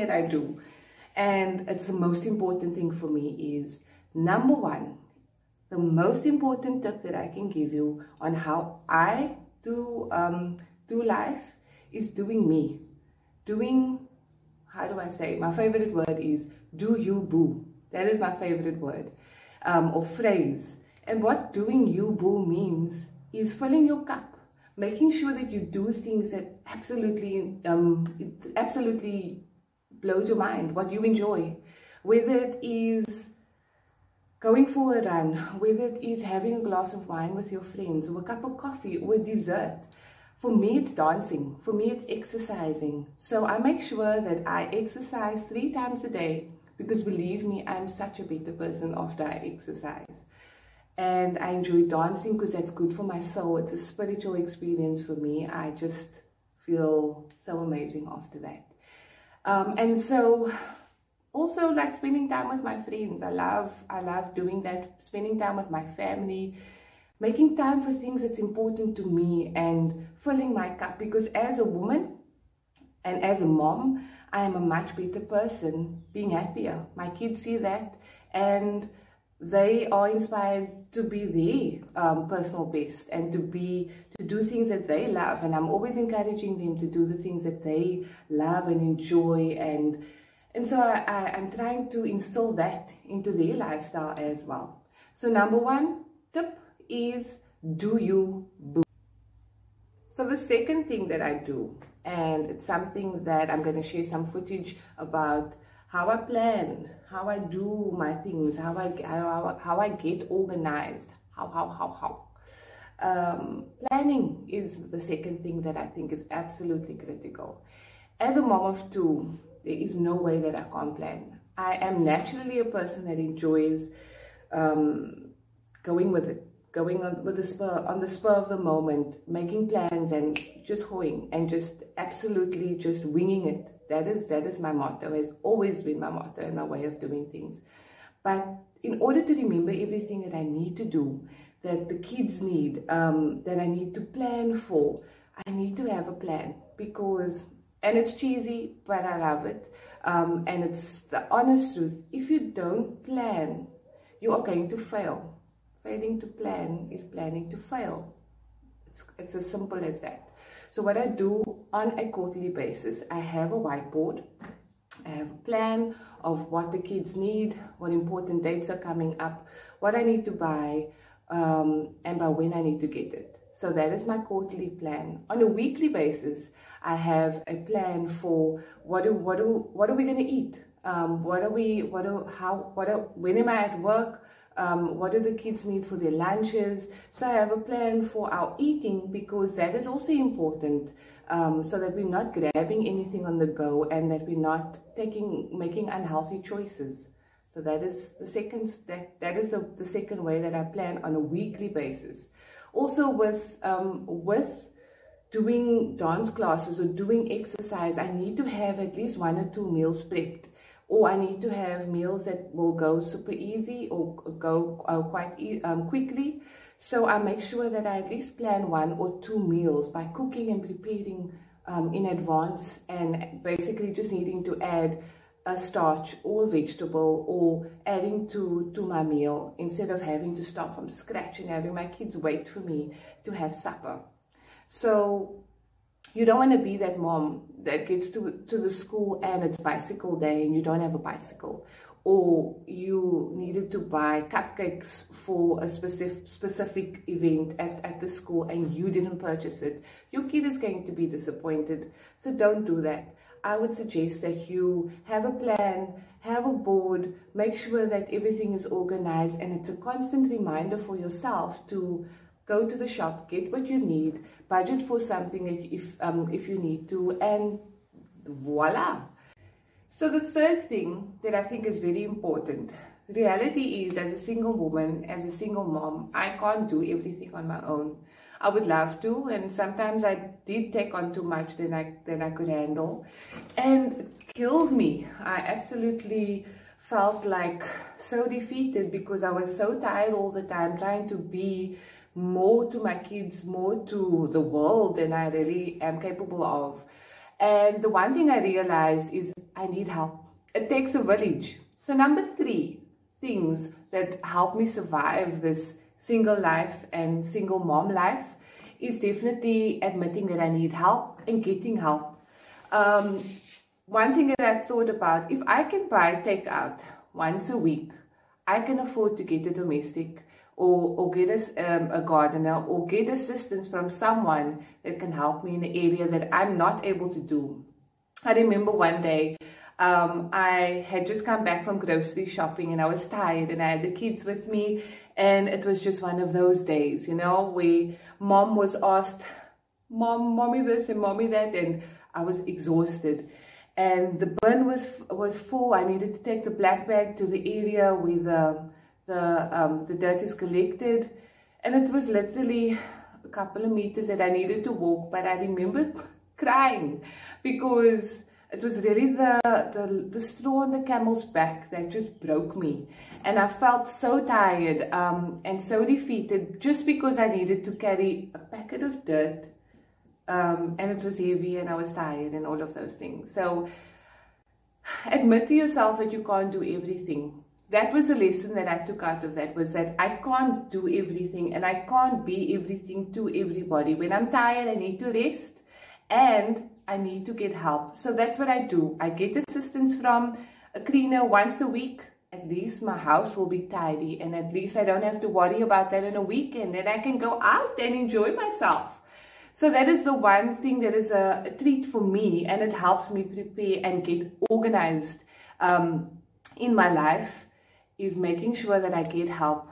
that I do, and it's the most important thing for me, is number one, the most important tip that I can give you on how I do life is doing me. Doing, how do I say, my favorite word is do you boo. That is my favorite word or phrase. And what doing you boo means is filling your cup, making sure that you do things that absolutely blows your mind, what you enjoy, whether it is going for a run, whether it is having a glass of wine with your friends, or a cup of coffee, or a dessert. For me, it's dancing. For me, it's exercising. So I make sure that I exercise 3 times a day, because believe me, I'm such a better person after I exercise. And I enjoy dancing because that's good for my soul. It's a spiritual experience for me. I just feel so amazing after that. And so also, like, spending time with my friends. I love doing that, spending time with my family, making time for things that's important to me, and filling my cup, because as a woman and as a mom, I am a much better person, being happier. My kids see that, and they are inspired to be their personal best, and to do things that they love. And I'm always encouraging them to do the things that they love and enjoy, and so I'm trying to instill that into their lifestyle as well. So number one tip is do you boo. So the second thing that I do, and it's something that I'm going to share some footage about, how I plan, how I do my things, how I get organized, planning is the second thing that I think is absolutely critical. As a mom of 2, there is no way that I can't plan. I am naturally a person that enjoys going with it, going on the spur of the moment, making plans and just hoeing and just absolutely just winging it. That is my motto, has always been my motto and my way of doing things. But in order to remember everything that I need to do, that the kids need, that I need to plan for, I need to have a plan, because, and it's cheesy, but I love it. And it's the honest truth. If you don't plan, you are going to fail. Failing to plan is planning to fail. It's as simple as that. So what I do on a quarterly basis, I have a whiteboard. I have a plan of what the kids need, what important dates are coming up, what I need to buy, and by when I need to get it. So that is my quarterly plan. On a weekly basis, I have a plan for what are we going to eat? When am I at work? What do the kids need for their lunches? So I have a plan for our eating, because that is also important, so that we're not grabbing anything on the go, and that we're not making unhealthy choices. So that is the second the second way that I plan on a weekly basis. Also with doing dance classes or doing exercise, I need to have at least 1 or 2 meals prepped. Or I need to have meals that will go super easy or go quite quickly. So I make sure that I at least plan 1 or 2 meals by cooking and preparing in advance, and basically just needing to add a starch or vegetable or adding to my meal, instead of having to start from scratch and having my kids wait for me to have supper. So you don't want to be that mom that gets to the school and it's bicycle day and you don't have a bicycle, or you needed to buy cupcakes for a specific event at the school and you didn't purchase it. Your kid is going to be disappointed. So don't do that. I would suggest that you have a plan, have a board, make sure that everything is organized, and it's a constant reminder for yourself to go to the shop, get what you need, budget for something if you need to, and voila. So the third thing that I think is very important, the reality is, as a single woman, as a single mom, I can't do everything on my own. I would love to, and sometimes I did take on too much than I could handle, and it killed me. I absolutely felt like so defeated, because I was so tired all the time trying to be more to my kids, more to the world than I really am capable of. And the one thing I realized is I need help. It takes a village. So number 3 things that help me survive this single life and single mom life is definitely admitting that I need help and getting help. One thing that I thought about, if I can buy takeout once a week, I can afford to get a domestic or get a gardener or get assistance from someone that can help me in an area that I'm not able to do. I remember one day, I had just come back from grocery shopping and I was tired and I had the kids with me, and it was just one of those days, you know, where mom was asked, mommy this and mommy that, and I was exhausted. And the bin was full. I needed to take the black bag to the area where the dirt is collected, and it was literally a couple of meters that I needed to walk. But I remembered crying because it was really the straw on the camel's back that just broke me, and I felt so tired and so defeated just because I needed to carry a packet of dirt. And it was heavy and I was tired and all of those things. So admit to yourself that you can't do everything. That was the lesson that I took out of that, was that I can't do everything and I can't be everything to everybody. When I'm tired, I need to rest and I need to get help. So that's what I do. I get assistance from a cleaner once a week. At least my house will be tidy, and at least I don't have to worry about that on a weekend, and I can go out and enjoy myself. So that is the one thing that is a treat for me, and it helps me prepare and get organized in my life, is making sure that I get help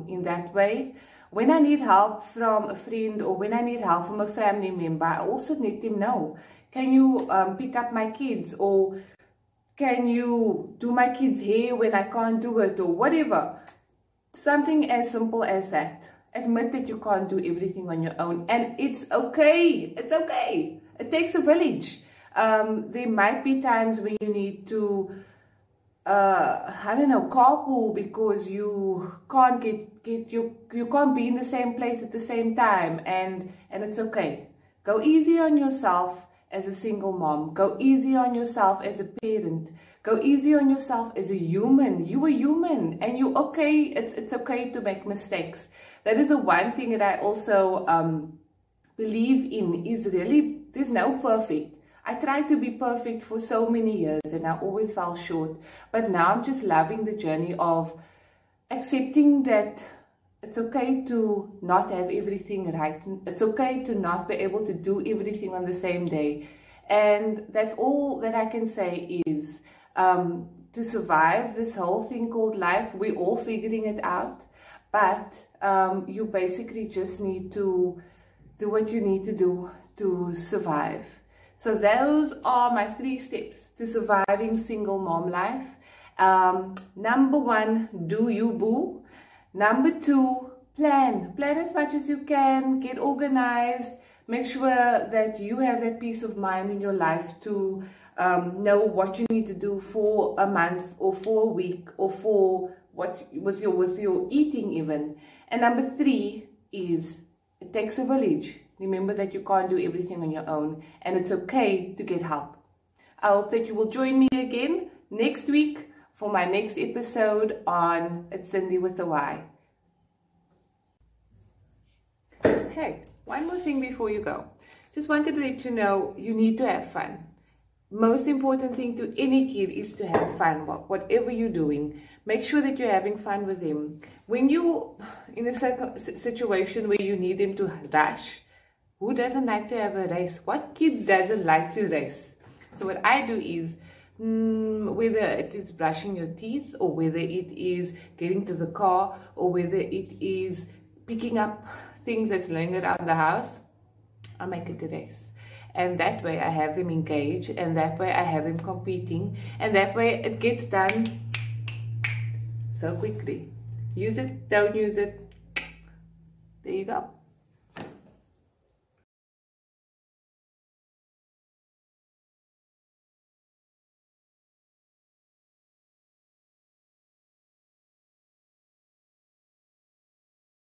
in that way. When I need help from a friend or when I need help from a family member, I also let them know. Can you pick up my kids, or can you do my kids' hair when I can't do it, or whatever. Something as simple as that. Admit that you can't do everything on your own, and it's okay. It's okay. It takes a village. There might be times when you need to, I don't know, carpool because you can't you can't be in the same place at the same time, and it's okay. Go easy on yourself as a single mom. Go easy on yourself as a parent. Go easy on yourself as a human. You are human, and you're okay. It's okay to make mistakes. That is the one thing that I also believe in, is really there's no perfect. I tried to be perfect for so many years and I always fell short. But now I'm just loving the journey of accepting that it's okay to not have everything right. It's okay to not be able to do everything on the same day. And that's all that I can say is to survive this whole thing called life, we're all figuring it out. But you basically just need to do what you need to do to survive. So those are my 3 steps to surviving single mom life. Number 1, do you boo. Number 2, plan. Plan as much as you can. Get organized. Make sure that you have that peace of mind in your life to know what you need to do for a month or for a week or for what with your eating even. And number 3 is it takes a village. Remember that you can't do everything on your own, and it's okay to get help. I hope that you will join me again next week for my next episode on It's Cindy with a Y. Hey, one more thing before you go. Just wanted to let you know you need to have fun. Most important thing to any kid is to have fun. Whatever you're doing, make sure that you're having fun with them. When you're in a situation where you need them to rush, who doesn't like to have a race? What kid doesn't like to race? So what I do is, whether it is brushing your teeth, or whether it is getting to the car, or whether it is picking up things that's laying around the house, I make it a race. And that way I have them engaged, and that way I have them competing, and that way it gets done so quickly. Use it, don't use it. There you go.